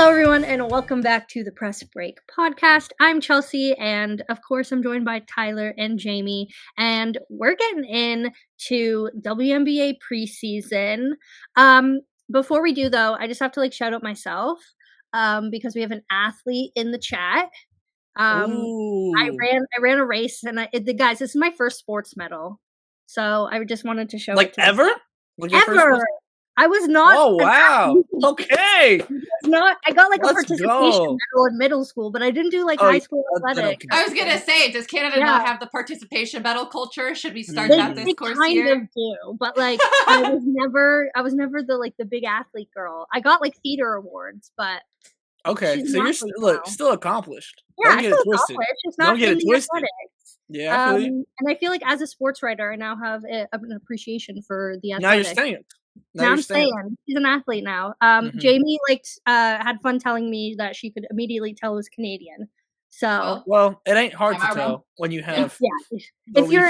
Hello, everyone, and welcome back to the Press Break podcast. I'm Chelsea, and of course, I'm joined by Tyler and Jamie, and we're getting into WNBA preseason. Before we do, though, I just have to shout out myself because we have an athlete in the chat. I ran a race, and guys, this is my first sports medal, so I just wanted to show it to ever. Ever. I was not. Oh wow! Okay. I got a participation medal in middle school, but I didn't do high school athletics. I was gonna say, does Canada not have the participation medal culture? Should we start that this course year? They kind of do, but I was never the big athlete girl. I got theater awards, but okay, so you're still accomplished. Yeah, still accomplished. It's not in the athletics. Yeah, and I feel as a sports writer, I now have an appreciation for the athletics. Now you're saying it. Now I'm saying she's an athlete now. Jamie had fun telling me that she could immediately tell it was Canadian. So well, it ain't hard to tell when you have. Yeah, if you're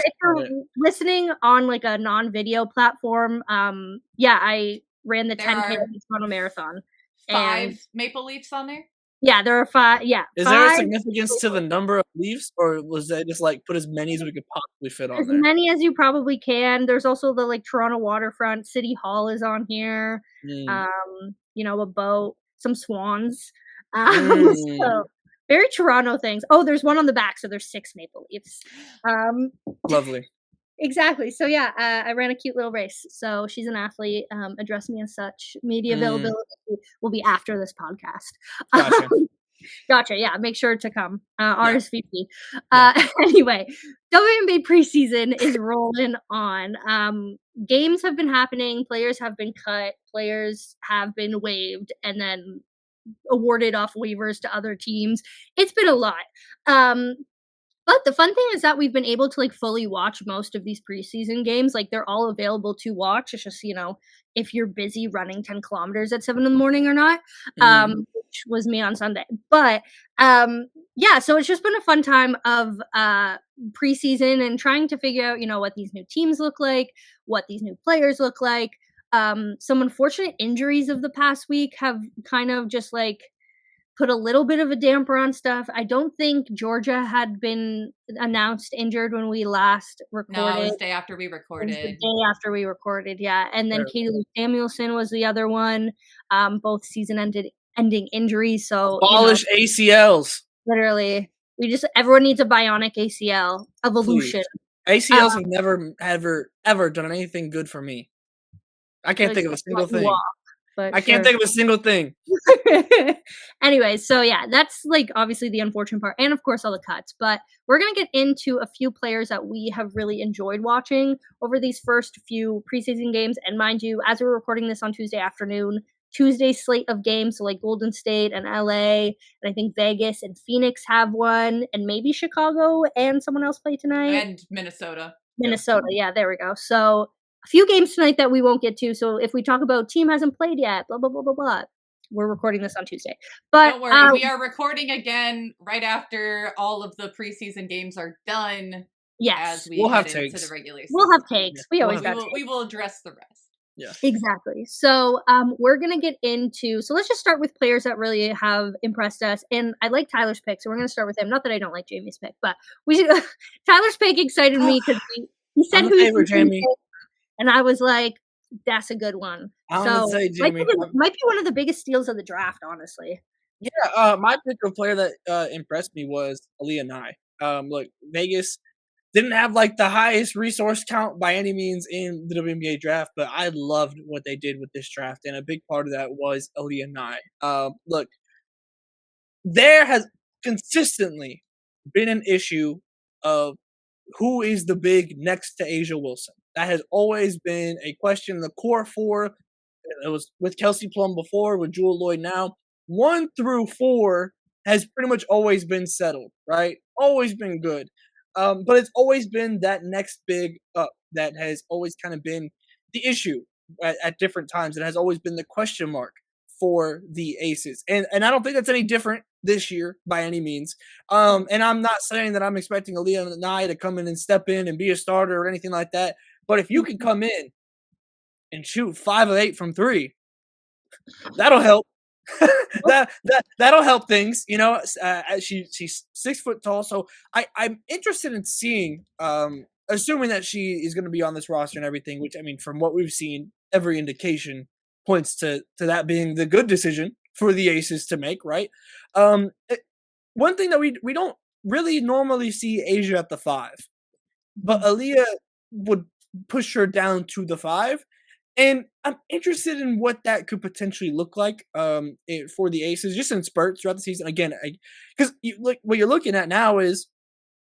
listening on a non-video platform, I ran the 10K Toronto Marathon. 5 Maple Leafs on there. Yeah, there are 5. Yeah. Is there a significance to the number of leaves, or was that just put as many as we could possibly fit on there? As many as you probably can. There's also the Toronto waterfront. City Hall is on here. A boat, some swans. So very Toronto things. Oh, there's one on the back, so there's 6 Maple Leafs. Lovely. Exactly. So yeah, I ran a cute little race. So she's an athlete. Address me as such. Media availability will be after this podcast. Gotcha. Yeah, make sure to come. RSVP. Anyway, WNBA preseason is rolling on. Games have been happening. Players have been cut. Players have been waived, and then awarded off waivers to other teams. It's been a lot. But the fun thing is that we've been able to fully watch most of these preseason games. They're all available to watch. It's just, if you're busy running 10 kilometers at 7 a.m. or not, which was me on Sunday. But so it's just been a fun time of preseason and trying to figure out, what these new teams look like, what these new players look like. Some unfortunate injuries of the past week have kind of just put a little bit of a damper on stuff. I don't think Georgia had been announced injured when we last recorded. No, it was the day after we recorded. It was the day after we recorded, yeah. And then Katie Lou Samuelson was the other one. Both season-ending injuries. So abolish ACLs. Literally, everyone needs a bionic ACL evolution. Please. ACLs have never ever done anything good for me. I can't think of a single thing. I can't think of a single thing. Anyway, so yeah, that's obviously the unfortunate part, and of course all the cuts. But we're gonna get into a few players that we have really enjoyed watching over these first few preseason games. And mind you, as we're recording this on Tuesday afternoon, Tuesday's slate of games, so Golden State and LA, and I think Vegas and Phoenix have one, and maybe Chicago and someone else play tonight. And Minnesota. Yeah, there we go. So a few games tonight that we won't get to. So if we talk about team hasn't played yet, blah, blah, blah, blah, blah. We're recording this on Tuesday. But don't worry, we are recording again right after all of the preseason games are done. Yes. As we'll have takes. Into the regular season. We'll have takes. We always got takes. We will address the rest. Yeah. Exactly. So we're going to get into, so let's just start with players that really have impressed us. And I like Tyler's pick, so we're going to start with him. Not that I don't like Jamie's pick, but Tyler's pick excited me because he said who favorite, Jamie. And I was like, that's a good one. So might be one of the biggest steals of the draft, honestly. Yeah, my pick of player that impressed me was Aaliyah Nye. Look, Vegas didn't have the highest resource count by any means in the WNBA draft, but I loved what they did with this draft, and a big part of that was Aaliyah Nye. Look, there has consistently been an issue of who is the big next to Asia Wilson. That has always been a question. The core 4, it was with Kelsey Plum before, with Jewel Lloyd now. 1 through 4 has pretty much always been settled, right? Always been good. But it's always been that next big up that has always kind of been the issue at different times. It has always been the question mark for the Aces. And I don't think that's any different this year by any means. And I'm not saying that I'm expecting Aaliyah Nye to come in and step in and be a starter or anything like that. But if you can come in and shoot 5 of 8 from 3, that'll help. that'll help things, you know. She's 6 foot tall, so I'm interested in seeing, assuming that she is going to be on this roster and everything. Which I mean, from what we've seen, every indication points to that being the good decision for the Aces to make, right? One thing that we don't really normally see Asia at the 5, but Aaliyah would push her down to the 5. And I'm interested in what that could potentially look like for the Aces, just in spurts throughout the season. Again, because what you're looking at now is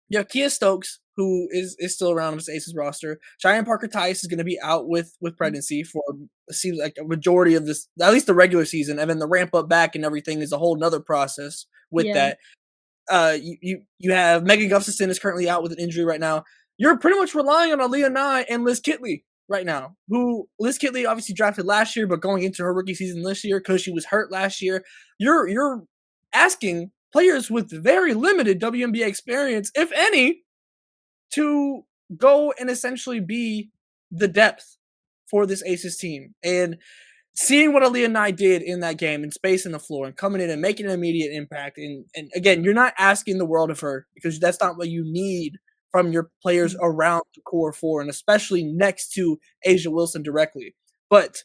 you have Kia Stokes, who is still around on this Aces roster. Cheyenne Parker Tice is going to be out with pregnancy for it seems like a majority of this, at least the regular season, and then the ramp up back and everything is a whole nother process with that. You have Megan Gustafson is currently out with an injury right now. You're pretty much relying on Aaliyah Nye and Liz Kitley right now, who Liz Kitley obviously drafted last year, but going into her rookie season this year because she was hurt last year, you're asking players with very limited WNBA experience, if any, to go and essentially be the depth for this Aces team. And seeing what Aaliyah Nye did in that game and spacing the floor and coming in and making an immediate impact, and again, you're not asking the world of her because that's not what you need from your players around the core 4, and especially next to Asia Wilson directly. But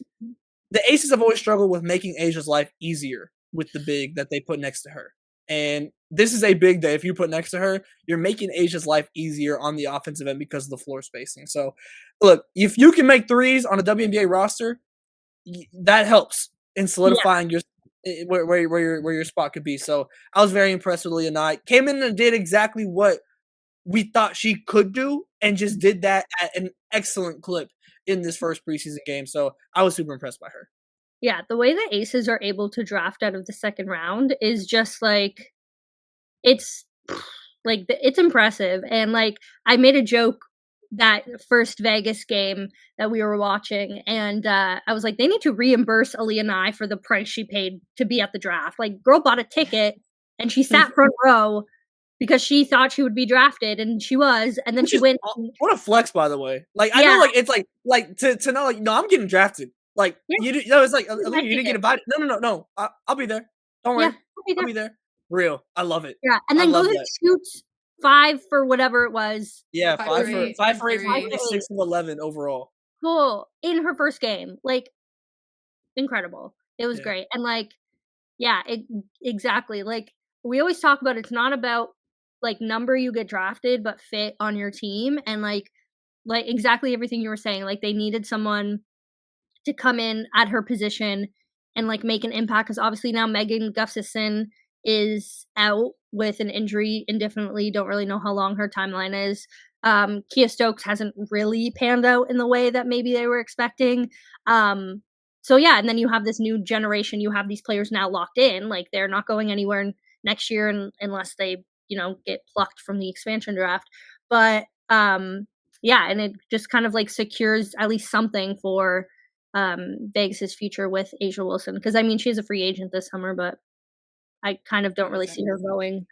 the Aces have always struggled with making Asia's life easier with the big that they put next to her. And this is a big day. If you put next to her, you're making Asia's life easier on the offensive end because of the floor spacing. So, look, if you can make threes on a WNBA roster, that helps in solidifying your where your spot could be. So I was very impressed with Leah Knight. Came in and did exactly what we thought she could do, and just did that at an excellent clip in this first preseason game. So I was super impressed by her. Yeah, the way the Aces are able to draft out of the second round is just like it's impressive. And like I made a joke that first Vegas game that we were watching, and I was like, they need to reimburse Aaliyah Nye for the price she paid to be at the draft. Like, girl bought a ticket and she sat front row because she thought she would be drafted, and she was, and then she went. What a flex, by the way! Like, I know, like it's like to know, like, no, I'm getting drafted. Like, it's like Aaliyah, you didn't get invited. No. I'll be there. Don't worry, I'll be there. Real, I love it. Yeah, and then goes and shoots 5 for whatever it was. Yeah, 5 for 8, 6 of 11 overall. Cool. In her first game. Like, incredible. It was great. And like, exactly. Like, we always talk about it's not about like number you get drafted, but fit on your team. And like exactly everything you were saying. Like, they needed someone to come in at her position and like make an impact, because obviously now Megan Gustafson is out with an injury indefinitely. Don't really know how long her timeline is. Kia Stokes hasn't really panned out in the way that maybe they were expecting. So yeah, and then you have this new generation. You have these players now locked in. Like, they're not going anywhere next year unless they, get plucked from the expansion draft. But yeah, and it just kind of like secures at least something for Vegas' future with Asia Wilson. Because I mean, she's a free agent this summer, but I kind of don't really see her going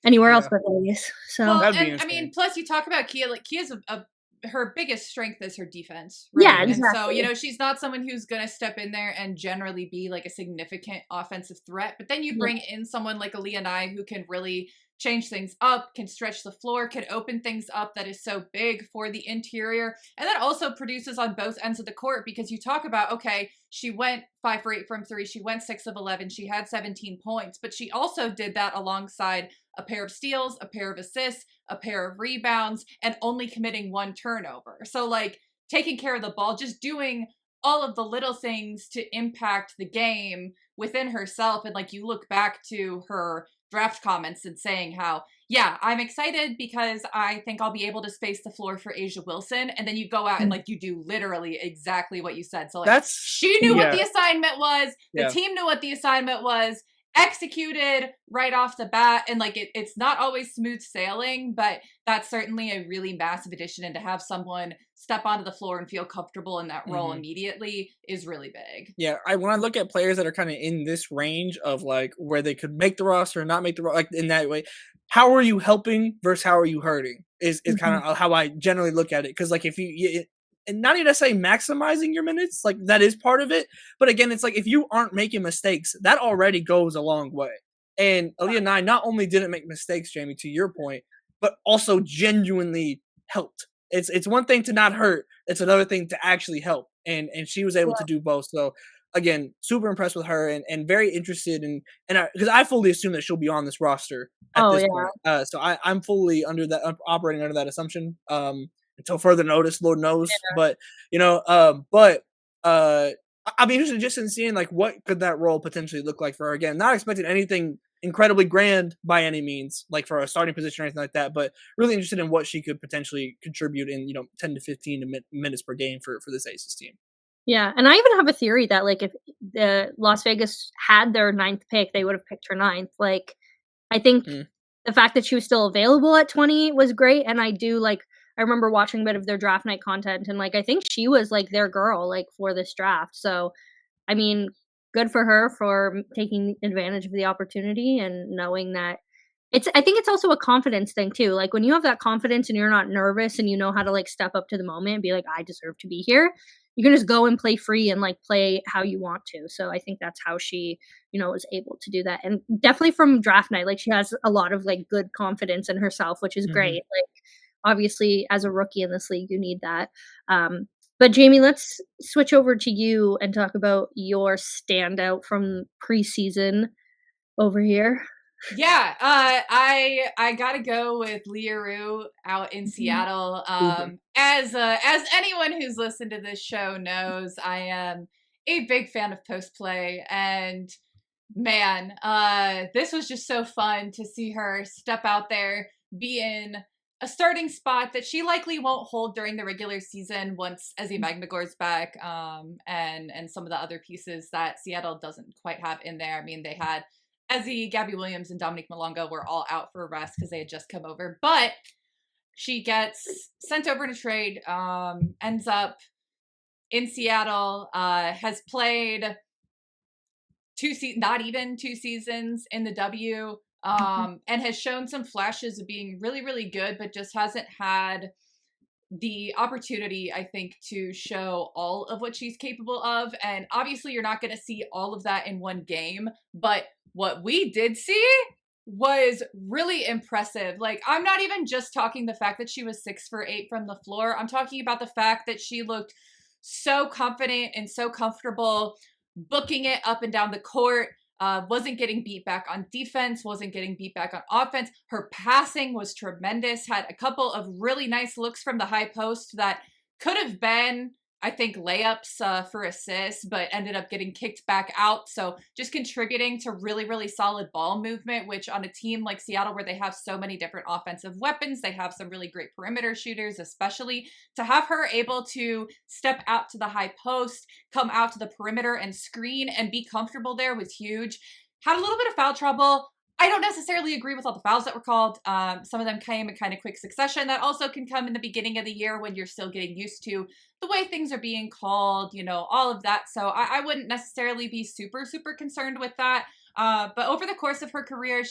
anywhere else but Vegas. So, well, and I mean, plus you talk about Kia. Like, Kia's her biggest strength is her defense. Right? Yeah, exactly. And so she's not someone who's going to step in there and generally be like a significant offensive threat. But then you bring in someone like Aaliyah Nye, who can really change things up, can stretch the floor, can open things up that is so big for the interior. And that also produces on both ends of the court, because you talk about, okay, she went 5 for 8 from 3. She went 6 of 11. She had 17 points, but she also did that alongside a pair of steals, a pair of assists, a pair of rebounds, and only committing 1 turnover. So like, taking care of the ball, just doing all of the little things to impact the game within herself. And like, you look back to her draft comments and saying how, yeah, I'm excited because I think I'll be able to space the floor for Asia Wilson. And then you go out and like, you do literally exactly what you said. So like, she knew what the assignment was. The team knew what the assignment was, executed right off the bat. And like, it's not always smooth sailing, but that's certainly a really massive addition. And to have someone step onto the floor and feel comfortable in that role immediately is really big. Yeah, when I look at players that are kind of in this range of like where they could make the roster or not make the roster, like in that way, how are you helping versus how are you hurting is kind of how I generally look at it. Because like, if you and not even necessarily maximizing your minutes, like that is part of it. But again, it's like if you aren't making mistakes, that already goes a long way. And Aaliyah Nye not only didn't make mistakes, Jamie, to your point, but also genuinely helped. It's one thing to not hurt; it's another thing to actually help, and she was able to do both. So again, super impressed with her, and very interested in, and because I fully assume that she'll be on this roster at this point. So I'm fully under that, operating under that assumption. Until further notice, Lord knows. But I'll be interested just in seeing like what could that role potentially look like for her. Again, not expecting anything incredibly grand by any means, like for a starting position or anything like that, but really interested in what she could potentially contribute in 10 to 15 minutes per game for this Aces team. Yeah, and I even have a theory that, like, if the Las Vegas had their 9th pick, they would have picked her 9th. Like, I think the fact that she was still available at 20 was great, and I remember watching a bit of their draft night content, and, like, I think she was, like, their girl, like, for this draft. So, I mean, good for her for taking advantage of the opportunity and knowing that I think it's also a confidence thing too. Like, when you have that confidence and you're not nervous and you know how to, like, step up to the moment and be like, "I deserve to be here," you can just go and play free and, like, play how you want to. So I think that's how she, was able to do that. And definitely from draft night, like, she has a lot of, like, good confidence in herself, which is great. Like, obviously, as a rookie in this league, you need that. But Jamie, let's switch over to you and talk about your standout from preseason over here. Yeah, I gotta go with Leah Rue out in Seattle. As anyone who's listened to this show knows, I am a big fan of post play, and man, this was just so fun to see her step out there, be in a starting spot that she likely won't hold during the regular season once Ezzy Magnagor's back, and some of the other pieces that Seattle doesn't quite have in there. I mean, they had Ezzy, Gabby Williams, and Dominique Malonga were all out for a rest because they had just come over. But she gets sent over to trade, ends up in Seattle, has played not even 2 seasons in the W, and has shown some flashes of being really, really good, but just hasn't had the opportunity, I think, to show all of what she's capable of. And obviously you're not going to see all of that in one game, but what we did see was really impressive. Like, I'm not even just talking the fact that she was 6 for 8 from the floor. I'm talking about the fact that she looked so confident and so comfortable booking it up and down the court. Wasn't getting beat back on defense, wasn't getting beat back on offense. Her passing was tremendous, had a couple of really nice looks from the high post that could have been, I think, layups for assists, but ended up getting kicked back out. So just contributing to really, really solid ball movement, which on a team like Seattle, where they have so many different offensive weapons, they have some really great perimeter shooters, especially to have her able to step out to the high post, come out to the perimeter and screen and be comfortable there was huge. Had a little bit of foul trouble. I don't necessarily agree with all the fouls that were called. Some of them came in kind of quick succession. That also can come in the beginning of the year when you're still getting used to the way things are being called, all of that. So I wouldn't necessarily be super, super concerned with that. But over the course of her career,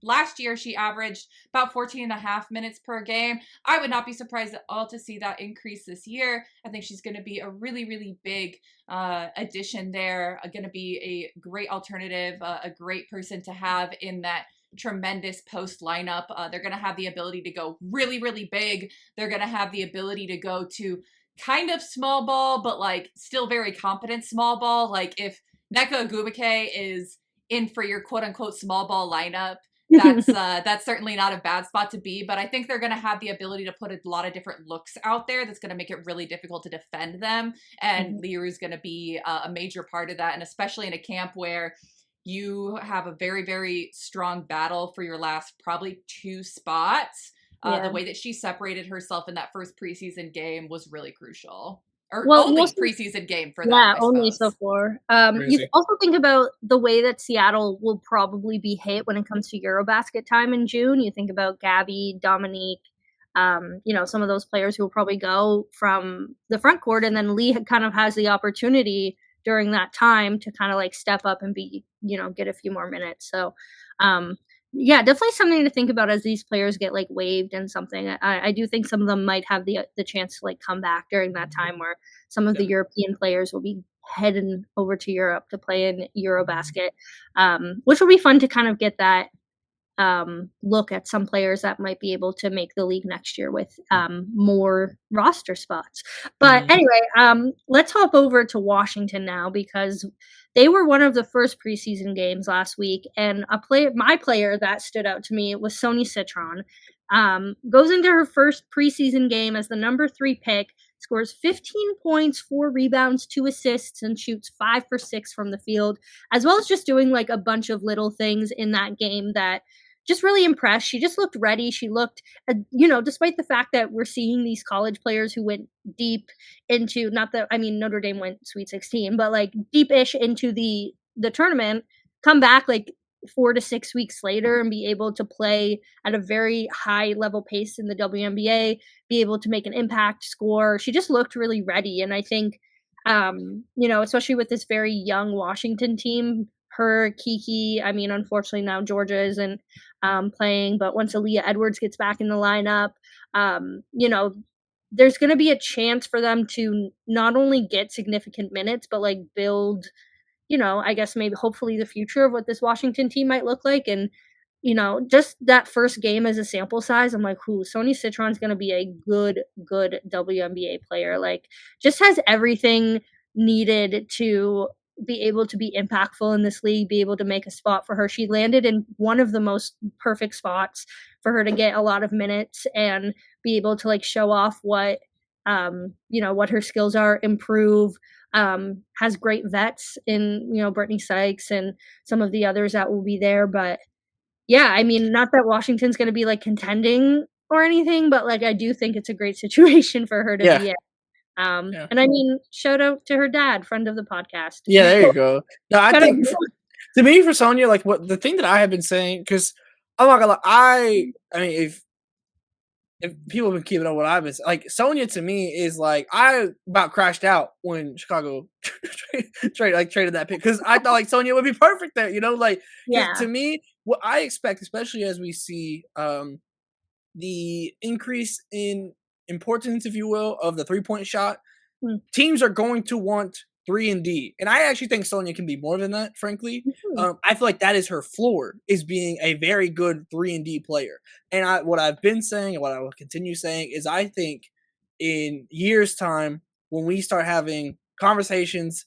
last year, she averaged about 14 and a half minutes per game. I would not be surprised at all to see that increase this year. I think she's going to be a really, really big addition there, going to be a great alternative, a great person to have in that tremendous post lineup. They're going to have the ability to go really, really big. They're going to have the ability to go to kind of small ball, but like still very competent small ball. Like if Nneka Ogwumike is in for your quote unquote small ball lineup, that's certainly not a bad spot to be. But I think they're going to have the ability to put a lot of different looks out there that's going to make it really difficult to defend them. And Lear is going to be a major part of that. And especially in a camp where you have a very, very strong battle for your last probably 2 spots. The way that she separated herself in that first preseason game was really crucial. Or only preseason game for them. Yeah, only so far. You also think about the way that Seattle will probably be hit when it comes to Eurobasket time in June. You think about Gabby, Dominique, some of those players who will probably go from the front court, and then Lee kind of has the opportunity during that time to kind of like step up and be, get a few more minutes. So Yeah, definitely something to think about as these players get, like, waived and something. I do think some of them might have the chance to, like, come back during that time where some of the Yeah. European players will be heading over to Europe to play in Eurobasket, which will be fun to kind of get that look at some players that might be able to make the league next year with more roster spots. But Mhm. anyway, let's hop over to Washington now because they were one of the first preseason games last week, and my player that stood out to me was Sonia Citron. Goes into her first preseason game as the number 3 pick, scores 15 points, 4 rebounds, 2 assists, and shoots 5 for 6 from the field, as well as just doing like a bunch of little things in that game that just really impressed. She just looked ready. She looked, despite the fact that we're seeing these college players who went deep into, not that, I mean, Notre Dame went Sweet 16, but like deep-ish into the tournament, come back like 4 to 6 weeks later and be able to play at a very high level pace in the WNBA, be able to make an impact, score. She just looked really ready. And I think, especially with this very young Washington team, her, Kiki, I mean, unfortunately now Georgia isn't playing, but once Aaliyah Edwards gets back in the lineup, there's going to be a chance for them to not only get significant minutes, but like build, I guess maybe hopefully the future of what this Washington team might look like. And, just that first game as a sample size, I'm like, Sonia Citron's going to be a good WNBA player. Like, just has everything needed to be able to be impactful in this league, be able to make a spot for her. She landed in one of the most perfect spots for her to get a lot of minutes and be able to like show off what her skills are, improve. Has great vets in, Brittany Sykes and some of the others that will be there. But yeah, I mean, not that Washington's going to be like contending or anything, but like I do think it's a great situation for her to Yeah. be in. Yeah. And I mean, shout out to her dad, friend of the podcast. Yeah, there you go. No, I Shout out. think to me for Sonia, like what the thing that I have been saying, because I'm not gonna lie, I mean if people have been keeping up what I've been like, Sonia to me is like I about crashed out when Chicago traded that pick because I thought like Sonia would be perfect there, like because Yeah. to me what I expect, especially as we see the increase in importance, if you will, of the 3-point shot, Mm. teams are going to want 3 and D, and I actually think Sonia can be more than that. Frankly, Mhm. I feel like that is her floor, is being a very good 3 and D player. And what I've been saying and what I will continue saying is, I think in years' time, when we start having conversations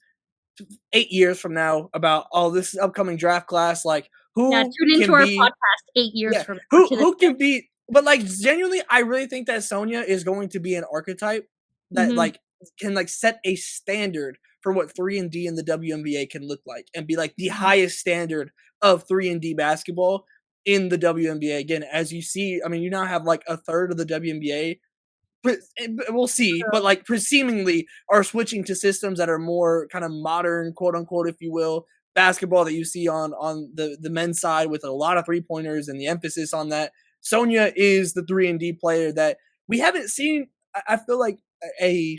8 years from now about this upcoming draft class, like Yeah, who tune into can our be podcast 8 years yeah, from now who to the who can be but, like, genuinely, I really think that Sonia is going to be an archetype that, Mhm. like, can, like, set a standard for what 3 and D in the WNBA can look like and be, like, the Mhm. highest standard of 3 and D basketball in the WNBA. Again, as you see, I mean, you now have, like, a third of the WNBA, we'll see, but, So, like, seemingly are switching to systems that are more kind of modern, quote, unquote, if you will, basketball that you see on the men's side with a lot of three-pointers and the emphasis on that. Sonia is the 3 and D player that we haven't seen. I feel like a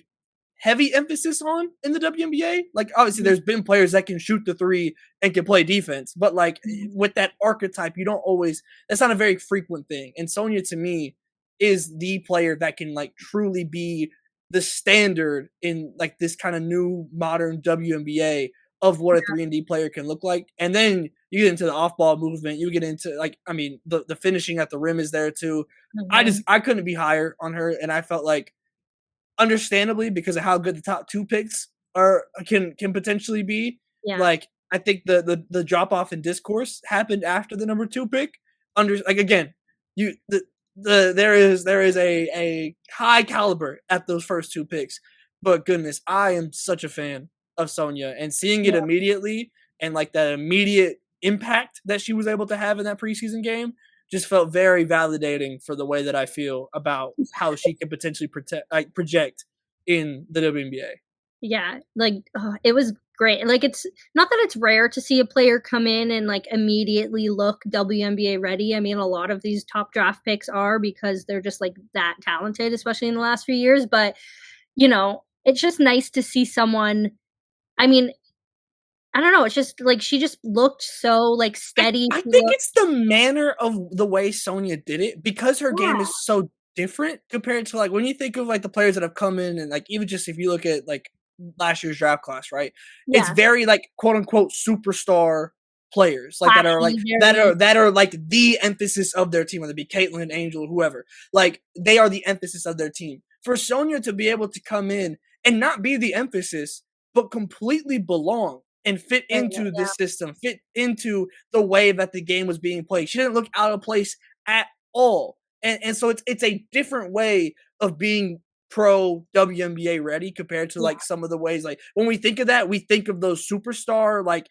heavy emphasis on in the WNBA. Like obviously, mhm, there's been players that can shoot the three and can play defense, but like mhm. with that archetype, you don't always. That's not a very frequent thing. And Sonia to me is the player that can like truly be the standard in like this kind of new modern WNBA of what a 3 and D player can look like. And then you get into the off ball movement, you get into like, I mean, the finishing at the rim is there too. Mhm. I couldn't be higher on her. And I felt like understandably because of how good the top 2 picks can potentially be, Yeah. like, I think the drop off in discourse happened after the number 2 pick. Like, again, you there is a high caliber at those first 2 picks, but goodness, I am such a fan of Sonia, and seeing it Yeah. immediately and, like, that immediate impact that she was able to have in that preseason game just felt very validating for the way that I feel about how she could potentially project in the WNBA. Yeah, like, it was great. Like, it's not that it's rare to see a player come in and, like, immediately look WNBA ready. I mean, a lot of these top draft picks are because they're just, like, that talented, especially in the last few years, but, it's just nice to see someone. I mean, I don't know, it's just, like, she just looked so, like, steady. I She think looked it's the manner of the way Sonia did it because her game yeah, is so different compared to, like, when you think of, like, the players that have come in and, like, even just if you look at, like, last year's draft class, right? It's yeah, very, like, quote, unquote, "superstar" players, like, that are, like flashy, very like, the emphasis of their team, whether it be Caitlyn, Angel, whoever. Like, they are the emphasis of their team. For Sonia to be able to come in and not be the emphasis, but completely belong and fit very good, into the yeah, system, fit into the way that the game was being played. She didn't look out of place at all. And so it's a different way of being pro WNBA ready compared to yeah, like some of the ways like when we think of that, we think of those superstar like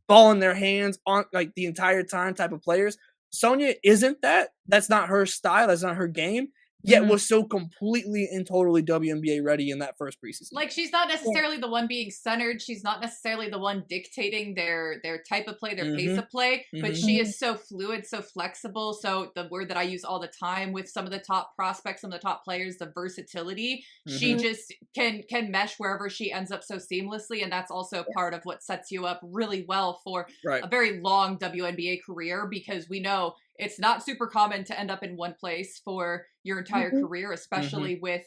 ball in their hands on like the entire time type of players. Sonia isn't that. That's not her style. That's not her game. Yet mhm, was so completely and totally WNBA ready in that first preseason Like game. she's not yeah, necessarily the one being centered. She's not necessarily the one dictating their type of play, their pace Mhm. of play, but Mhm. she mhm, is so fluid, so flexible. So the word that I use all the time with some of the top prospects, some of the top players, the versatility. She Mhm. mhm, just can mesh wherever she ends up so seamlessly, and that's also part of what sets you up really well for Right. a very long WNBA career because we know it's not super common to end up in one place for your entire mhm, career, Mhm. especially with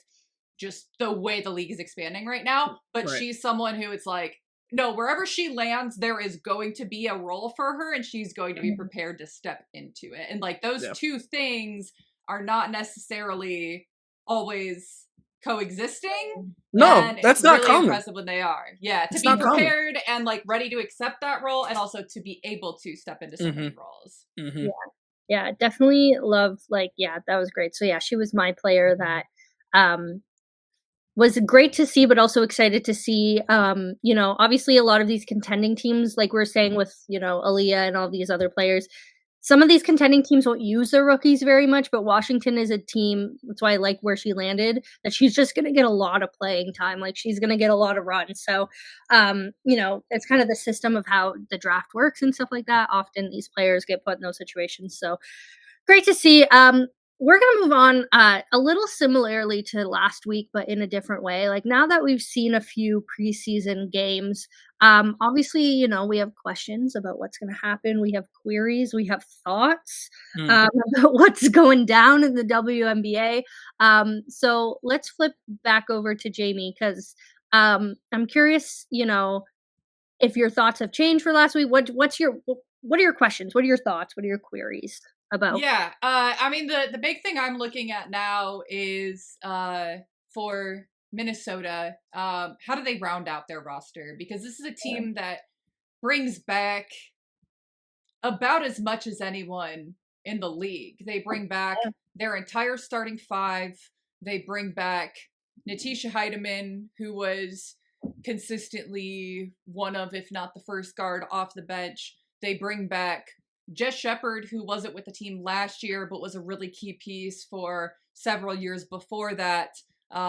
just the way the league is expanding right now. But Right. she's someone who it's like, no, wherever she lands, there is going to be a role for her and she's going to be mhm, prepared to step into it. And like those Yeah. two things are not necessarily always coexisting. No, And it's that's not really common. impressive when they are. Yeah, to It's be not common. prepared and like ready to accept that role and also to be able to step into so many Mhm. roles. yeah, Mhm. yeah, definitely love, like yeah, that was great. So, yeah, she was my player that, um was great to see, but also excited to see, obviously a lot of these contending teams, like we are saying with, Aaliyah and all these other players, some of these contending teams won't use their rookies very much, but Washington is a team, that's why I like where she landed, that she's just gonna get a lot of playing time, like, she's gonna get a lot of runs, so, it's kind of the system of how the draft works and stuff like that. Often these players get put in those situations, so great to see. We're gonna move on a little similarly to last week, but in a different way. Like now that we've seen a few preseason games, obviously, we have questions about what's gonna happen. We have queries, we have thoughts Mm. about what's going down in the WNBA. So let's flip back over to Jamie because I'm curious, if your thoughts have changed for last week. What are your questions? What are your thoughts? What are your queries about? Yeah, I mean the big thing I'm looking at now is for Minnesota, how do they round out their roster? Because this is a team that brings back about as much as anyone in the league. They bring back their entire starting five. They bring back Natisha Heidemann, who was consistently one of, if not the first guard off the bench. They bring back Jess Shepard, who wasn't with the team last year, but was a really key piece for several years before that.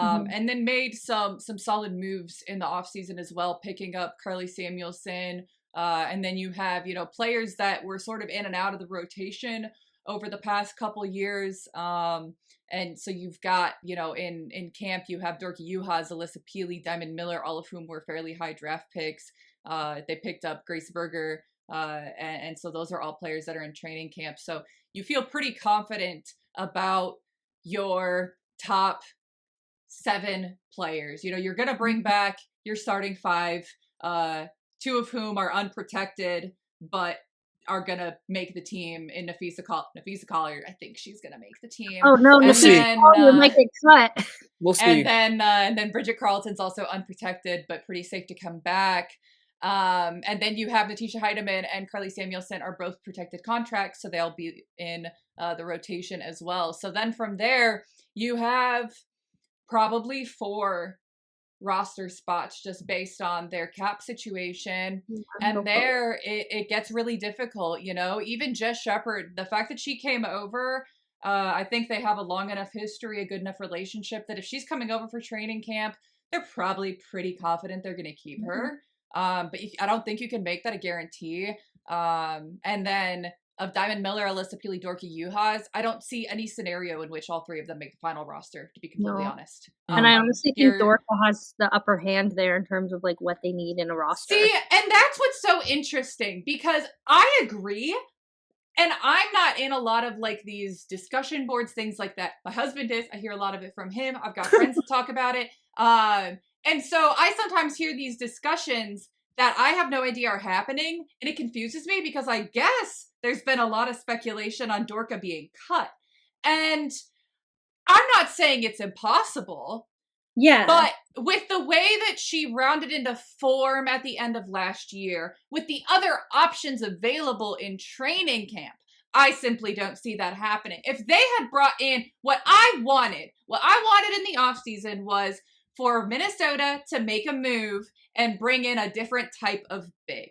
Mhm, And then made some solid moves in the offseason as well, picking up Carly Samuelson, and then you have, players that were sort of in and out of the rotation over the past couple years. And so you've got, in camp, you have Dorky Yuhas, Alyssa Peely, Diamond Miller, all of whom were fairly high draft picks. They picked up Grace Berger. And so those are all players that are in training camp. So you feel pretty confident about your top 7 players. You're going to bring back your starting 5, 2 of whom are unprotected, but are going to make the team in Nafisa Collier. I think she's going to make the team. oh, no, We'll And Nafisa see. then, Collier might get cut. We'll see. and then Bridget Carlton's also unprotected, but pretty safe to come back. And then you have Natisha Heidemann and Carly Samuelson are both protected contracts, so they'll be in the rotation as well. So then from there, you have probably 4 roster spots just based on their cap situation. Go And forward. there it gets really difficult, Even Jess Shepard, the fact that she came over, I think they have a long enough history, a good enough relationship that if she's coming over for training camp, they're probably pretty confident they're going to keep Mhm, her. But I don't think you can make that a guarantee. And then of Diamond Miller, Alyssa Peely, Dorky Juhas, I don't see any scenario in which all three of them make the final roster, to be completely honest. And I honestly think Dorka has the upper hand there in terms of like what they need in a roster. See, and that's what's so interesting, because I agree. And I'm not in a lot of like these discussion boards, things like that. My husband is. I hear a lot of it from him. I've got friends that talk about it. And so I sometimes hear these discussions that I have no idea are happening. And it confuses me because I guess there's been a lot of speculation on Dorka being cut. And I'm not saying it's impossible. Yeah. But with the way that she rounded into form at the end of last year, with the other options available in training camp, I simply don't see that happening. If they had brought in what I wanted in the offseason was for Minnesota to make a move and bring in a different type of big.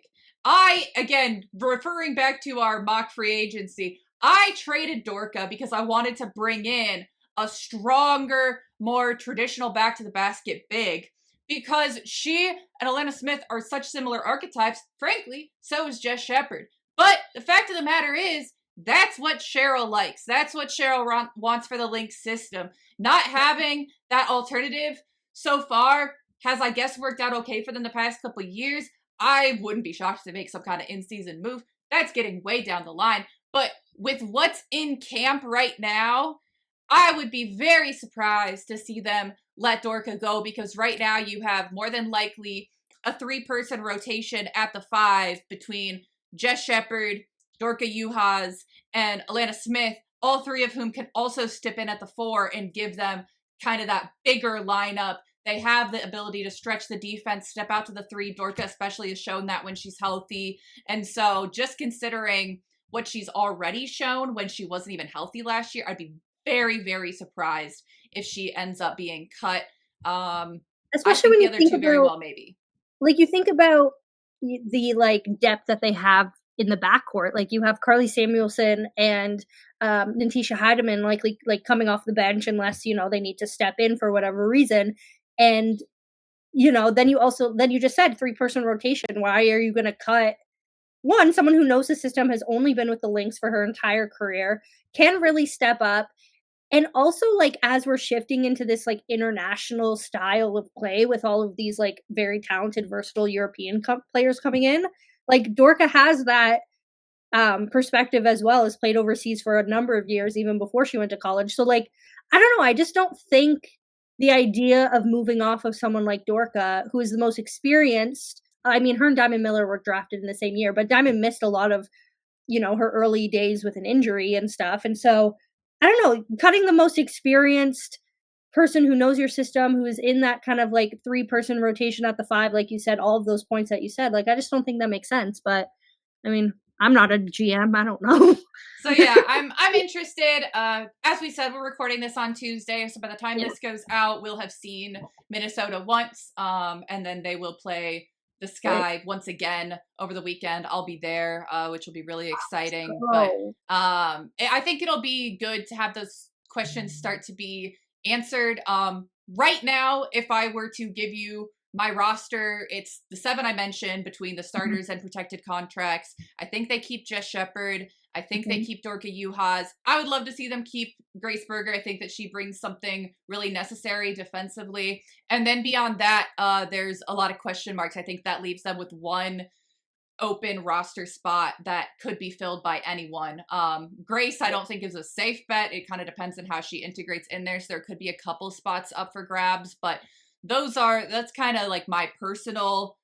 Again, referring back to our mock free agency, I traded Dorka because I wanted to bring in a stronger, more traditional back to the basket big, because she and Alana Smith are such similar archetypes. Frankly, so is Jess Shepard. But the fact of the matter is, that's what Cheryl likes. That's what Cheryl wants for the Lynx system. Not having that alternative so far has, I guess, worked out okay for them the past couple of years. I wouldn't be shocked to make some kind of in-season move. That's getting way down the line. But with what's in camp right now, I would be very surprised to see them let Dorka go, because right now you have more than likely a 3-person rotation at the 5 between Jess Shepard, Dorka Juhas, and Alana Smith, all 3 of whom can also step in at the 4 and give them kind of that bigger lineup. They have the ability to stretch the defense, step out to the 3. Dorka especially has shown that when she's healthy. And so just considering what she's already shown when she wasn't even healthy last year, I'd be very, very surprised if she ends up being cut. Especially when you think about, very well, maybe. Like, you think about the like depth that they have in the backcourt. Like, you have Carly Samuelson and Natisha Heidemann likely like coming off the bench unless, you know, they need to step in for whatever reason. And, you know, then you just said 3-person rotation. Why are you going to cut someone who knows the system, has only been with the Lynx for her entire career, can really step up? And also, like, as we're shifting into this, like, international style of play with all of these, like, very talented, versatile European players coming in, like, Dorka has that perspective as well, as played overseas for a number of years, even before she went to college. So, like, I don't know. I just don't think the idea of moving off of someone like Dorka, who is the most experienced. I mean, her and Diamond Miller were drafted in the same year, but Diamond missed a lot of, you know, her early days with an injury and stuff. And so, I don't know, cutting the most experienced person who knows your system, who is in that kind of like 3-person rotation at the 5, like you said, all of those points that you said, like, I just don't think that makes sense. But I mean, I'm not a GM. I don't know. So yeah, I'm interested. As we said, we're recording this on Tuesday, so by the time this goes out, we'll have seen Minnesota once, and then they will play the Sky once again over the weekend. I'll be there, which will be really exciting. But I think it'll be good to have those questions start to be answered. Right now, if I were to give you my roster, it's the 7 I mentioned between the starters and protected contracts. I think they keep Jess Shepard. I think they keep Dorka Juhas. I would love to see them keep Grace Berger. I think that she brings something really necessary defensively. And then beyond that, there's a lot of question marks. I think that leaves them with 1 open roster spot that could be filled by anyone. Grace, I don't think is a safe bet. It kind of depends on how she integrates in there. So there could be a couple spots up for grabs, but that's kind of like my personal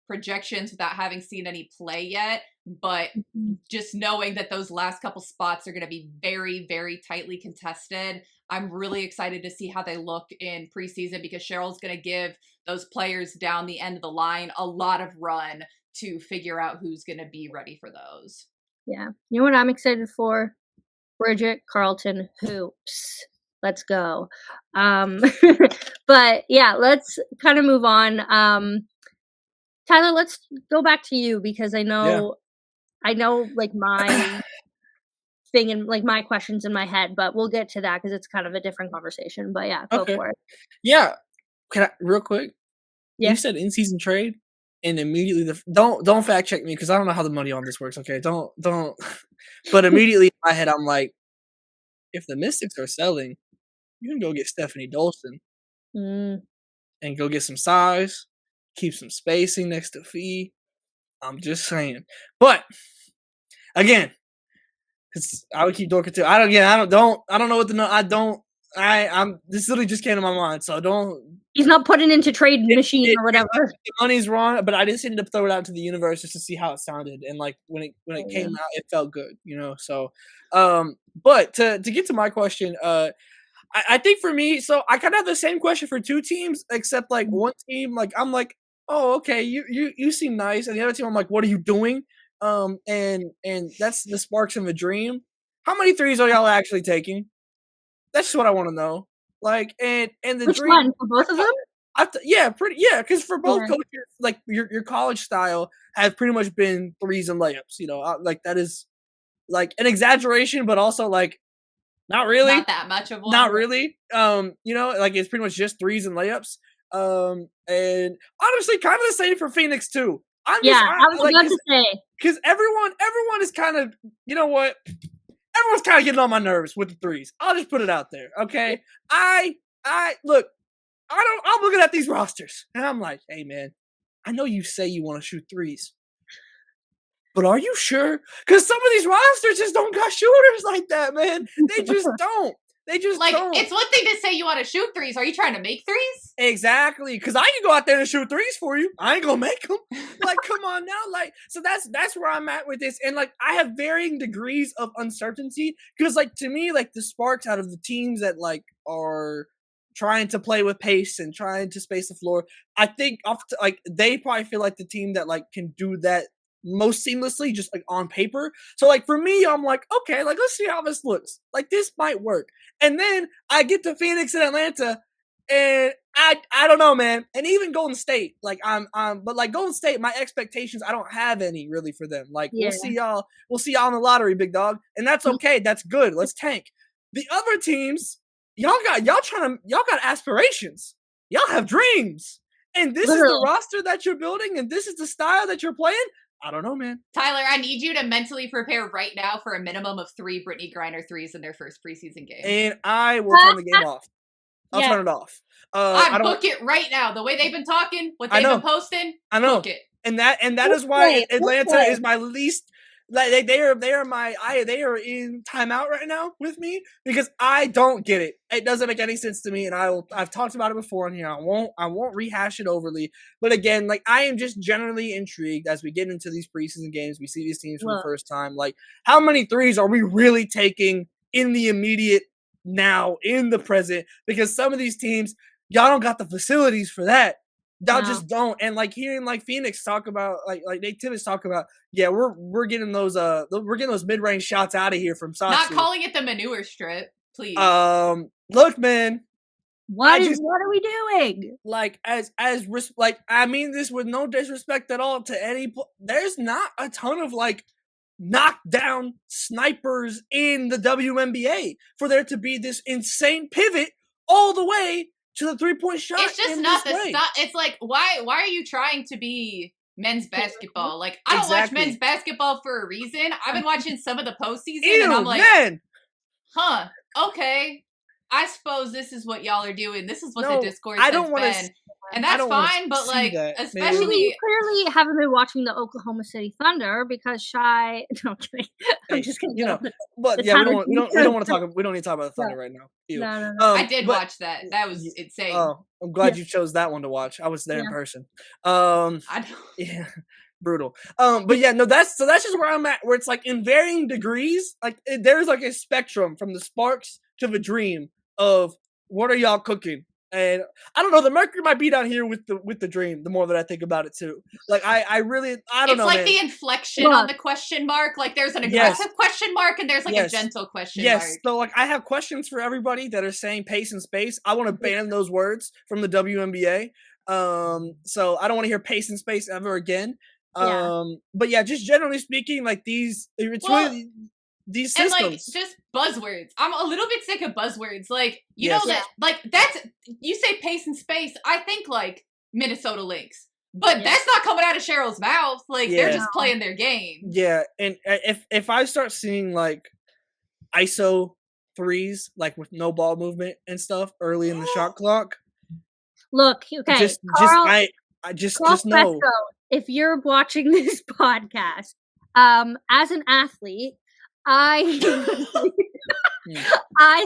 projections without having seen any play yet. But just knowing that those last couple spots are going to be very, very tightly contested, I'm really excited to see how they look in preseason, because Cheryl's going to give those players down the end of the line a lot of run to figure out who's going to be ready for those. Yeah. You know what I'm excited for? Bridget Carlton hoops. Let's go. But yeah, let's kind of move on. Tyler, let's go back to you, because I know like my thing and like my questions in my head, but we'll get to that because it's kind of a different conversation. But yeah, go for it. Yeah. Can I real quick? Yeah. You said in-season trade. and immediately don't fact check me because I don't know how the money on this works. Okay, don't. But immediately in my head, I'm like, if the Mystics are selling, you can go get Stephanie Dolson and go get some size, keep some spacing next to Fee. I'm just saying. But again, because I would keep Dorka too. I don't know what the no. I'm. This literally just came to my mind, so don't. He's not putting into trade machine or whatever. The money's wrong, but I just needed to throw it out to the universe just to see how it sounded, and like when it came out, it felt good, So, but to get to my question, I think for me, so I kind of have the same question for two teams, except like one team, like I'm like, oh, okay, you seem nice, and the other team, I'm like, what are you doing? And that's the Sparks of a Dream. How many threes are y'all actually taking? That's just what I want to know. Like, and the Which dream one? For both of them? Because for both coaches, like your college style has pretty much been threes and layups. Like that is like an exaggeration, but also like not really, not that much of one. Not really. Like it's pretty much just threes and layups. And honestly, kind of the same for Phoenix too. I was about to say because everyone is kind of, you know what. Everyone's kind of getting on my nerves with the threes. I'll just put it out there, okay? I'm looking at these rosters, and I'm like, hey, man, I know you say you want to shoot threes, but are you sure? Because some of these rosters just don't got shooters like that, man. They just don't. They just like, don't. It's one thing to say you want to shoot threes. Are you trying to make threes? Exactly. Because I can go out there and shoot threes for you. I ain't gonna make them. Like, come on now. Like, so that's where I'm at with this. And like, I have varying degrees of uncertainty. Because like, to me, like the Sparks out of the teams that like are trying to play with pace and trying to space the floor, I think they probably feel like the team that like can do that most seamlessly, just like on paper. So like for me, I'm like, okay, like let's see how this looks. Like this might work. And then I get to Phoenix and Atlanta, and I don't know, man. And even Golden State, like but like Golden State, my expectations, I don't have any really for them. Like we'll see y'all in the lottery, big dog, and that's okay. That's good. Let's tank. The other teams, y'all got aspirations. Y'all have dreams, and this is the roster that you're building, and this is the style that you're playing. I don't know, man. Tyler, I need you to mentally prepare right now for a minimum of 3 Brittany Griner threes in their first preseason game. And I will turn the game off. I'll turn it off. I book it right now. The way they've been talking, what they've been posting, I know. Book it. And that is why Atlanta is my least. Like they are in timeout right now with me because I don't get it. It doesn't make any sense to me, and I've talked about it before in here. I won't rehash it overly. But again, like I am just generally intrigued as we get into these preseason games. We see these teams for the first time. Like how many threes are we really taking in the immediate now in the present? Because some of these teams, y'all don't got the facilities for that. Y'all just don't. And like hearing like Phoenix talk about like Nate Tibbetts talk about, we're getting those mid-range shots out of here from Satsu. Not calling it the manure strip, please. Look, man. What are we doing? Like I mean this with no disrespect at all to any. There's not a ton of like knockdown snipers in the WNBA for there to be this insane pivot all the way to the 3-point shot. It's just not the stop. It's like, why are you trying to be men's basketball? Like, I don't watch men's basketball for a reason. I've been watching some of the postseason, and I'm like, okay. I suppose this is what y'all are doing. This is what the discourse has been. And that's fine, but like, especially... You clearly haven't been watching the Oklahoma City Thunder because Shy... No, I'm kidding. I'm just kidding. But yeah, we don't want to talk... We don't need to talk about the Thunder right now. No. I did watch that. That was insane. Oh, I'm glad you chose that one to watch. I was there in person. I don't... Yeah. Brutal. But yeah, no, that's just where I'm at, where it's like in varying degrees, like there's like a spectrum from the Sparks to the Dream of what are y'all cooking? And I don't know, the Mercury might be down here with the Dream, the more that I think about it too. Like I don't know. It's like the inflection on the question mark. Like there's an aggressive question mark and there's like a gentle question mark. Yes. So like I have questions for everybody that are saying pace and space. I want to ban those words from the WNBA. So I don't want to hear pace and space ever again. But yeah, just generally speaking, like these really these systems. And like just buzzwords. I'm a little bit sick of buzzwords. Like you know that like that's you say pace and space, I think like Minnesota Lynx, But that's not coming out of Cheryl's mouth. Like, they're just playing their game. Yeah, and if I start seeing, like, ISO threes, like, with no ball movement and stuff early in the shot clock. Look, okay, just know. if you're watching this podcast, as an athlete, I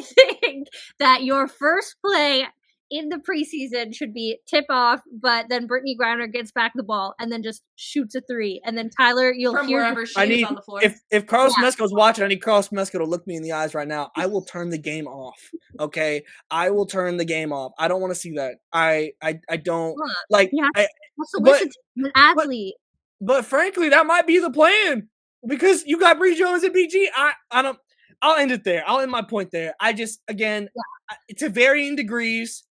think that your first play in the preseason should be tip off, but then Brittany Griner gets back the ball and then just shoots a 3. And then Tyler, you'll from hear wherever she is on the floor. If Carlos Mesco's watching, I need Carlos Mesco to look me in the eyes right now. I will turn the game off. Okay, I will turn the game off. I don't want to see that. I don't like. Also listen to an athlete. But frankly, that might be the plan because you got Bree Jones and BG. I don't. I'll end it there. I'll end my point there. I just to varying degrees,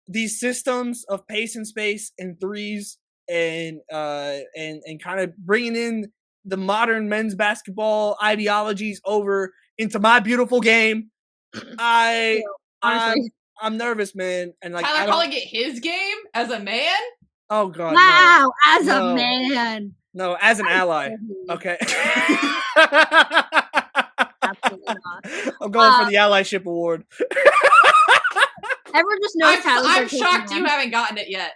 these systems of pace and space and threes and kind of bringing in the modern men's basketball ideologies over into my beautiful game. I'm nervous, man. And like Tyler calling it his game as a man. Oh God! Wow, as a man. No, as an ally. Okay. Absolutely not. I'm going for the allyship award. Everyone just knows I'm shocked you haven't gotten it yet.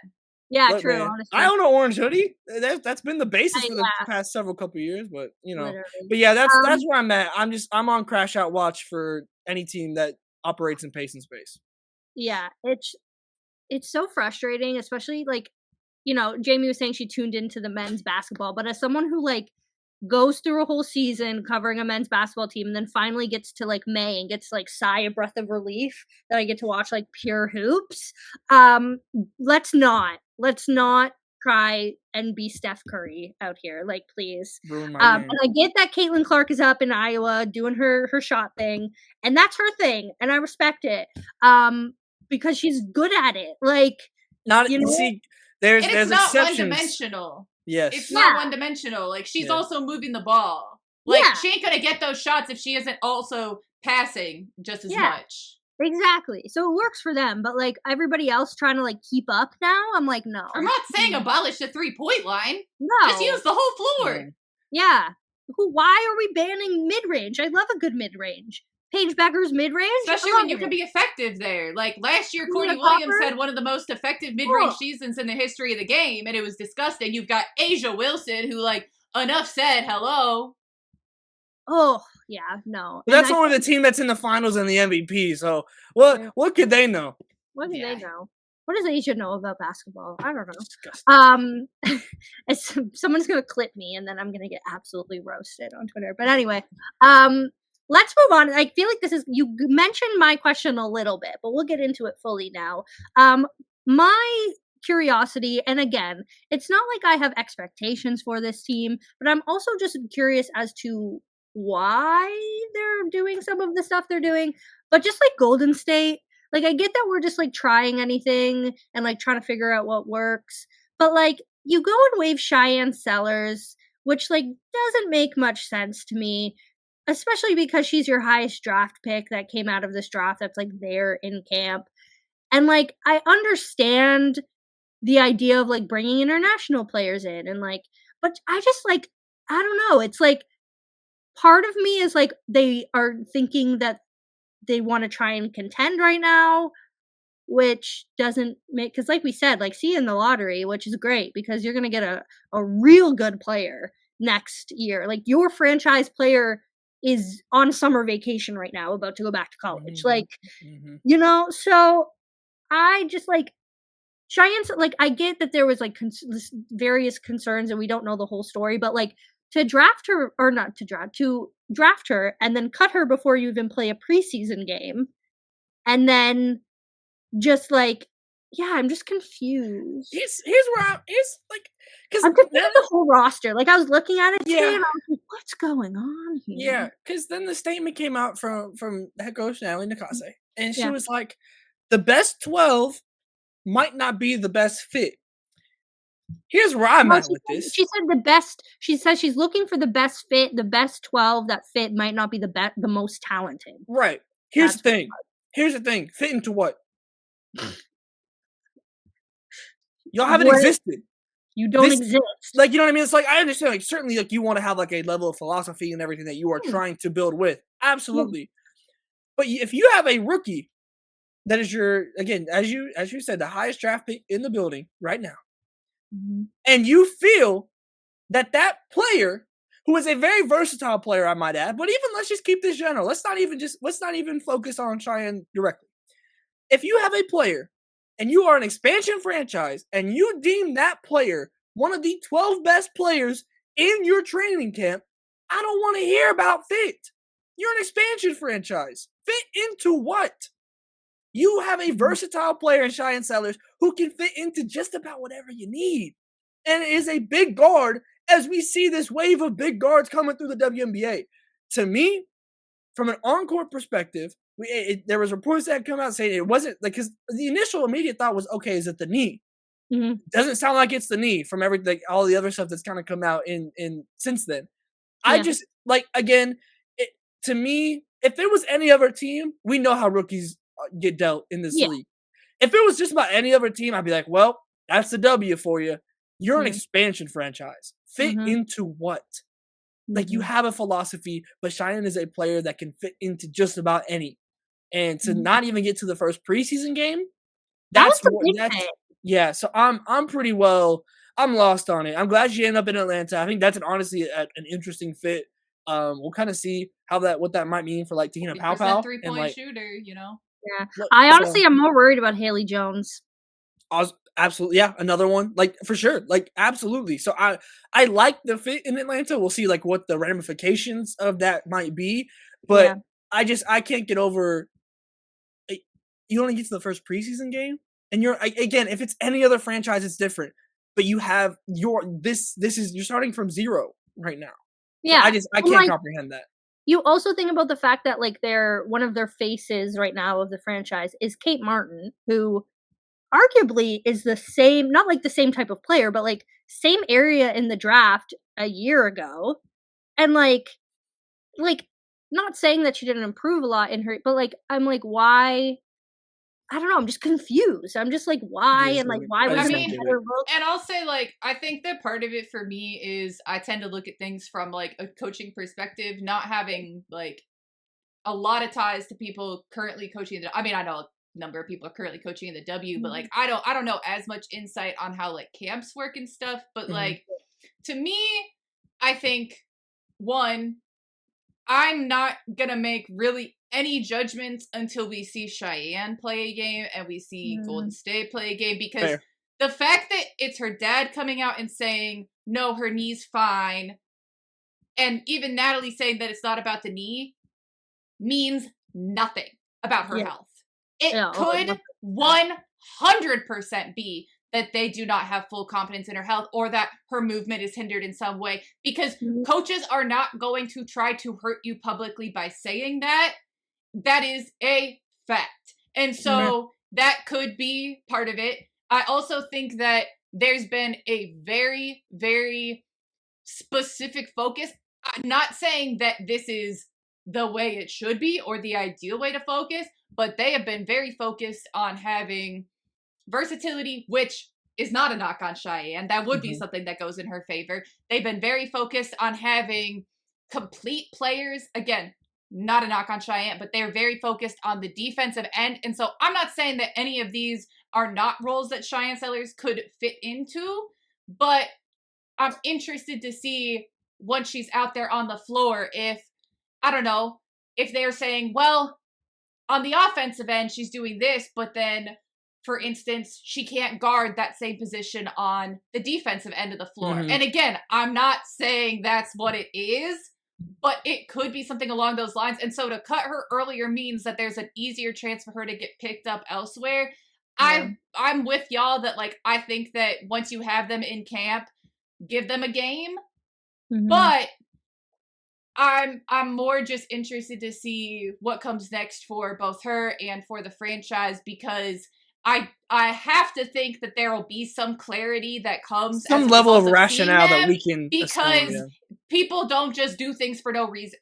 Yeah, look, true. Honestly. I own an orange hoodie. That's been the basis for the past several couple of years, but Literally. But yeah, that's where I'm at. I'm on crash out watch for any team that operates in pace and space. Yeah, it's so frustrating, especially like, Jamie was saying she tuned into the men's basketball, but as someone who like goes through a whole season covering a men's basketball team and then finally gets to like May and gets like sigh a breath of relief that I get to watch like pure hoops. Let's not try and be Steph Curry out here. Like, please. And I get that Caitlin Clark is up in Iowa doing her shot thing, and that's her thing, and I respect it. Because she's good at it. Like, see, there's not exceptions. One-dimensional. Yes. It's not one-dimensional. Like, she's also moving the ball. Like, she ain't gonna get those shots if she isn't also passing just as much. Exactly. So it works for them, but like everybody else trying to like keep up now, I'm like, no. I'm not saying abolish the 3-point line. No. Just use the whole floor. Yeah. Why are we banning mid-range? I love a good mid-range. Paige Becker's mid-range? Especially when you can be effective there. Like, last year, Courtney Williams had one of the most effective mid-range seasons in the history of the game, and it was disgusting. You've got Asia Wilson, who, like, enough said, hello. Oh, yeah, no. But that's only the team that's in the finals and the MVP, so what could they know? What do they know? What does Asia know about basketball? I don't know. Someone's going to clip me, and then I'm going to get absolutely roasted on Twitter. But anyway, let's move on. I feel like you mentioned my question a little bit, but we'll get into it fully now. My curiosity, and again, it's not like I have expectations for this team, but I'm also just curious as to why they're doing some of the stuff they're doing. But just like Golden State, like I get that we're just like trying anything and like trying to figure out what works, but like you go and waive Cheyenne Sellers, which like doesn't make much sense to me. Especially because she's your highest draft pick that came out of this draft that's like there in camp. And like, I understand the idea of like bringing international players in and like, but I just like, I don't know. It's like, part of me is like, they are thinking that they want to try and contend right now, which doesn't make, because like we said, like see in the lottery, which is great because you're going to get a real good player next year. Like your franchise player is on summer vacation right now, about to go back to college. Like, so I just like Cheyenne, like I get that there was like various concerns and we don't know the whole story, but like to draft her to draft her and then cut her before you even play a preseason game. And then just like, yeah, I'm just confused. Here's where because I'm confused with the whole roster. Like I was looking at it today and I was like, what's going on here? Yeah, because then the statement came out from the head coach Natalie Nakase, and she was like, the best 12 might not be the best fit. Here's where I'm at with this. She said the best. She says she's looking for the best fit. The best 12 that fit might not be the most talented. Right. Here's the thing. Fit into what? Y'all haven't existed. You don't exist. Like, you know what I mean? It's like, I understand, like, certainly, like, you want to have, like, a level of philosophy and everything that you are trying to build with. Absolutely. But if you have a rookie that is again, as you said, the highest draft pick in the building right now, and you feel that player, who is a very versatile player, I might add, but even let's just keep this general. Let's not even focus on Cheyenne directly. If you have a player and you are an expansion franchise and you deem that player one of the 12 best players in your training camp, I don't want to hear about fit. You're an expansion franchise. Fit into what? You have a versatile player in Cheyenne Sellers who can fit into just about whatever you need. And is a big guard, as we see this wave of big guards coming through the WNBA. To me, from an on-court perspective, there was reports that come out saying it wasn't, like, because the initial immediate thought was, okay, is it the knee? Doesn't sound like it's the knee from everything, all the other stuff that's kind of come out in since then. I just, like, again, to me, if it was any other team, we know how rookies get dealt in this league. If it was just about any other team, I'd be like, well, that's the W for you. You're an expansion franchise. Fit into what? Like, you have a philosophy, but Cheyenne is a player that can fit into just about any. And to not even get to the first preseason game, that's yeah. So I'm pretty well. I'm lost on it. I'm glad she ended up in Atlanta. I think that's honestly an interesting fit. We'll kind of see what that might mean for, like, Tina Powell 3-point like, shooter, you know. Yeah, I honestly am more worried about Haley Jones. Absolutely, yeah, another one, like, for sure, like, absolutely. So I like the fit in Atlanta. We'll see, like, what the ramifications of that might be, but I can't get over. You only get to the first preseason game, and you're, again, if it's any other franchise, it's different. But you have you're starting from zero right now. Yeah, so I can't comprehend that. You also think about the fact that, like, one of their faces right now of the franchise is Kate Martin, who arguably is the same, not like the same type of player, but like same area in the draft a year ago. And like not saying that she didn't improve a lot in her, but like, I'm like, why? I don't know. I'm just confused. I'm just like, why? And like, why would and I'll say, like, I think that part of it for me is I tend to look at things from, like, a coaching perspective, not having, like, a lot of ties to people currently coaching I mean, I know number of people are currently coaching in the W, but like I don't know as much insight on how, like, camps work and stuff, but like, to me, I think, one, I'm not gonna make really any judgments until we see Cheyenne play a game and we see Golden State play a game, because the fact that it's her dad coming out and saying, no, her knee's fine, and even Natalie saying that it's not about the knee, means nothing about her health. It could 100% be that they do not have full confidence in her health, or that her movement is hindered in some way, because coaches are not going to try to hurt you publicly by saying that. That is a fact. And so that could be part of it. I also think that there's been a very, very specific focus. I'm not saying that this is the way it should be or the ideal way to focus, but they have been very focused on having versatility, which is not a knock on Cheyenne. That would be something that goes in her favor. They've been very focused on having complete players. Again, not a knock on Cheyenne, but they're very focused on the defensive end. And so I'm not saying that any of these are not roles that Cheyenne Sellers could fit into, but I'm interested to see once she's out there on the floor, if, I don't know, if they're saying, well, on the offensive end, she's doing this, but then, for instance, she can't guard that same position on the defensive end of the floor. And again, I'm not saying that's what it is, but it could be something along those lines. And so to cut her earlier means that there's an easier chance for her to get picked up elsewhere. I'm with y'all that, like, I think that once you have them in camp, give them a game. But I'm more just interested to see what comes next for both her and for the franchise, because I have to think that there will be some clarity that comes, some level of rationale that we can, because people don't just do things for no reason.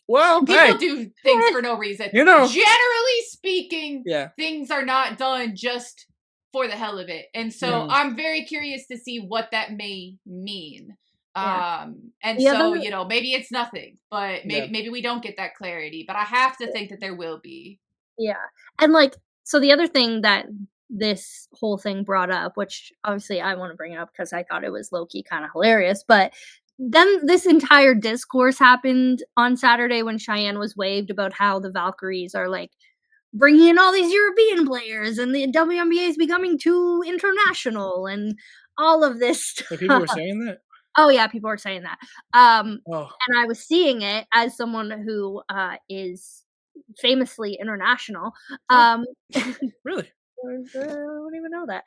Well, people do things for no reason. You know, generally speaking, things are not done just for the hell of it. And so I'm very curious to see what that may mean. And so, you know, maybe it's nothing, but maybe we don't get that clarity, but I have to think that there will be. Yeah. And like, so the other thing that this whole thing brought up, which obviously I want to bring up because I thought it was low-key kind of hilarious, but then this entire discourse happened on Saturday when Cheyenne was waived about how the Valkyries are like bringing in all these European players and the WNBA is becoming too international and all of this stuff. So people were saying that? Oh yeah, people were saying that. And I was seeing it as someone who is famously international. Really? I don't even know that.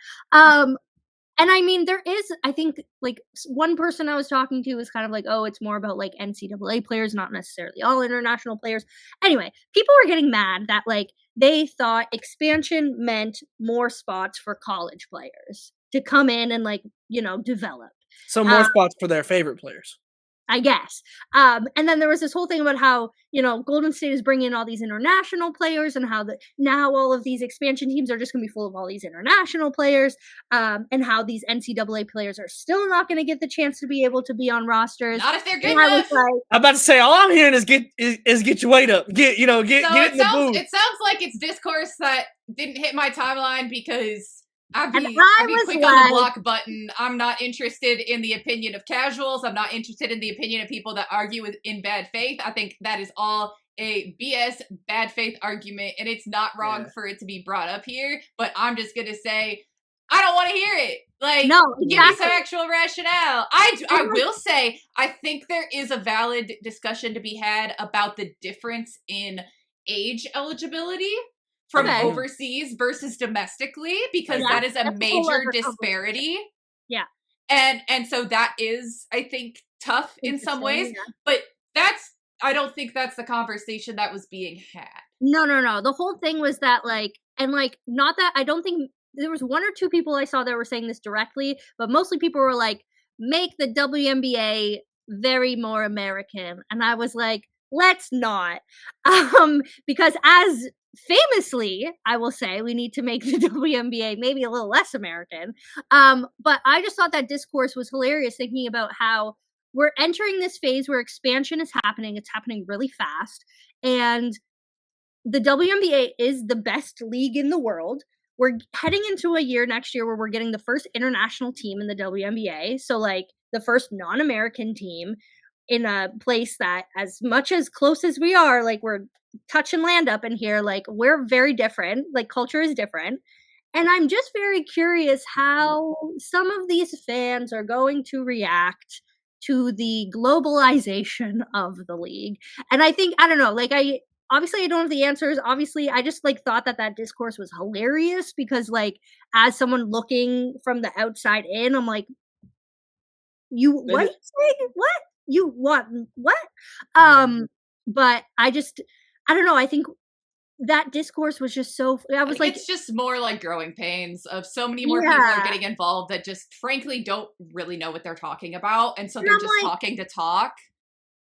And I mean, there is, I think, like, one person I was talking to was kind of like, oh, it's more about, like, NCAA players, not necessarily all international players. Anyway, people were getting mad that, like, they thought expansion meant more spots for college players to come in and, like, you know, develop. So more spots for their favorite players. I guess. And then there was this whole thing about how, you know, Golden State is bringing in all these international players and how now all of these expansion teams are just going to be full of all these international players, and how these NCAA players are still not going to get the chance to be able to be on rosters. Not if they're good enough. I'm about to say, all I'm hearing is get your weight up. Get in the booth. It sounds like it's discourse that didn't hit my timeline because I'd be quick on the block button. I'm not interested in the opinion of casuals. I'm not interested in the opinion of people that argue in bad faith. I think that is all a BS bad faith argument, and it's not wrong for it to be brought up here. But I'm just gonna say, I don't want to hear it. Like, no, exactly. Give me some actual rationale. I will say, I think there is a valid discussion to be had about the difference in age eligibility from overseas versus domestically, because that is a major disparity. Yeah. And so that is, I think, tough in some ways, but I don't think that's the conversation that was being had. No. The whole thing was that, like, and like, not that, I don't think, there was one or two people I saw that were saying this directly, but mostly people were like, make the WNBA very more American. And I was like, let's not. Because as famously, I will say, we need to make the WNBA maybe a little less American. But I just thought that discourse was hilarious, thinking about how we're entering this phase where expansion is happening. It's happening really fast. And the WNBA is the best league in the world. We're heading into a year next year where we're getting the first international team in the WNBA. So, like, the first non-American team in a place that, as much as close as we are, like, we're touch and land up in here, like, we're very different, like, culture is different. And I'm just very curious how some of these fans are going to react to the globalization of the league. And I think, I don't know, like, obviously I don't have the answers. Obviously, I just, like, thought that discourse was hilarious because, like, as someone looking from the outside in, I'm like, what are you saying? What? You want what? But I don't know. I think that discourse was just so, I was like, it's just more like growing pains of so many more people are getting involved that just frankly don't really know what they're talking about. And so they're just like, talking to talk.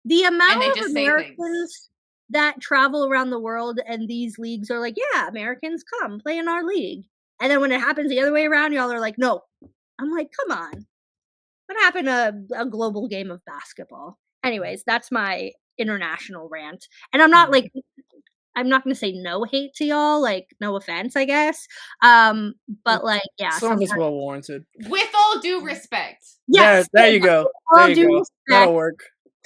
The amount of Americans that travel around the world and these leagues are like, yeah, Americans come play in our league. And then when it happens the other way around, y'all are like, no. I'm like, come on. What happened to a global game of basketball? Anyways, that's my international rant. And I'm not like, I'm not going to say no hate to y'all, like, no offense, I guess. But like, yeah. Some of it's well warranted. With all due respect. Yes. There you go. There you go. That'll work.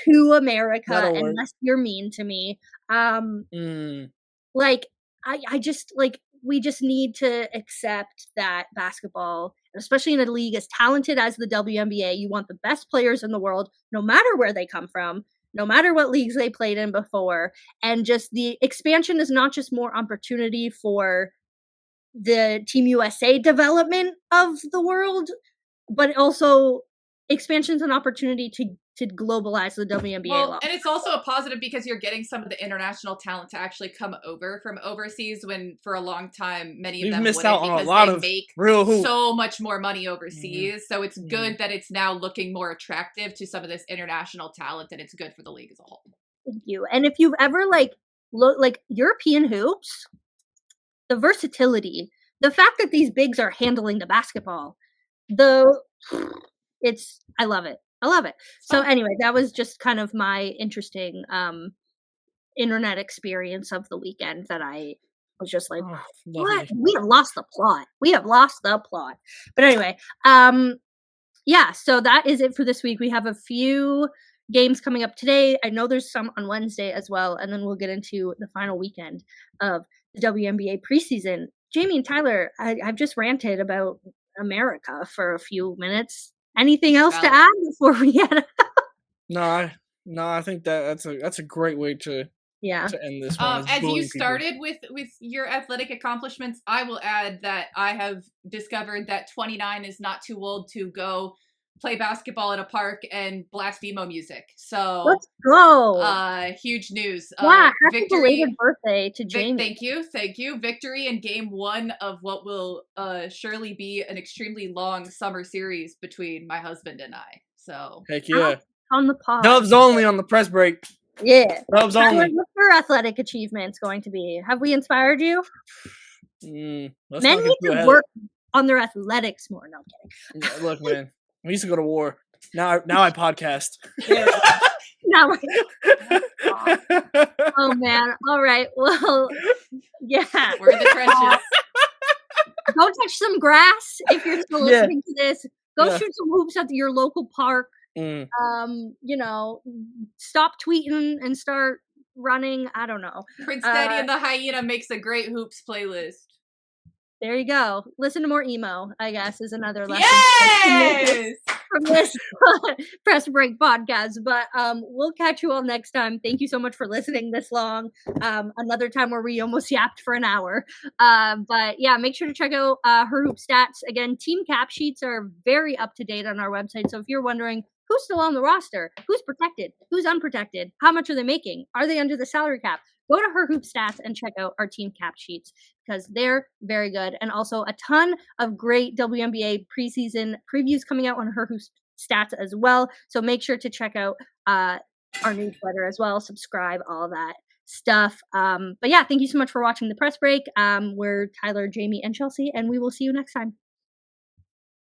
To America, unless you're mean to me. Like, I just, like, we just need to accept that basketball, especially in a league as talented as the WNBA, you want the best players in the world, no matter where they come from, no matter what leagues they played in before. And just the expansion is not just more opportunity for the Team USA development of the world, but also expansion is an opportunity to globalize the WNBA. Well, and it's also a positive because you're getting some of the international talent to actually come over from overseas, when for a long time many of them missed wouldn't, out on because a lot they of make real hoop. So much more money overseas. So it's good that it's now looking more attractive to some of this international talent, and it's good for the league as a whole. Thank you. And if you've ever look European hoops, the versatility the fact that these bigs are handling the basketball, I love it. I love it. So anyway, that was just kind of my interesting internet experience of the weekend that I was just like, what? We have lost the plot. We have lost the plot. But anyway, yeah, so that is it for this week. We have a few games coming up today. I know there's some on Wednesday as well, and then we'll get into the final weekend of the WNBA preseason. Jamie and Tyler, I've just ranted about America for a few minutes. Anything else to add before we head out? No, I think that's a great way to end this one. As you started with your athletic accomplishments, I will add that I have discovered that 29 is not too old to go play basketball at a park and blast emo music. So let's go. Huge news. Yeah, happy belated birthday to Jamie. Thank you. Victory in game 1 of what will surely be an extremely long summer series between my husband and I. So heck yeah. On the pod. Dubs only on the press break. Yeah. Dubs only. What's your athletic achievements going to be? Have we inspired you? Men need to work on their athletics more. No, I'm kidding. Look, man. We used to go to war. Now I podcast. Now oh man. All right. Well, yeah. We're in the trenches. Go touch some grass if you're still listening to this. Go shoot some hoops at your local park. You know, stop tweeting and start running. I don't know. Prince Daddy and the Hyena makes a great hoops playlist. There you go. Listen to more emo, I guess, is another lesson from this Press Break podcast. But we'll catch you all next time. Thank you so much for listening this long. Another time where we almost yapped for an hour. But yeah, make sure to check out her hoop stats. Again, team cap sheets are very up to date on our website. So if you're wondering who's still on the roster, who's protected, who's unprotected, how much are they making, are they under the salary cap, go to her hoop stats and check out our team cap sheets because they're very good. And also a ton of great WNBA preseason previews coming out on her hoop stats as well. So make sure to check out our newsletter as well. Subscribe, all that stuff. But yeah, thank you so much for watching the Press Break. We're Tyler, Jamie, and Chelsea, and we will see you next time.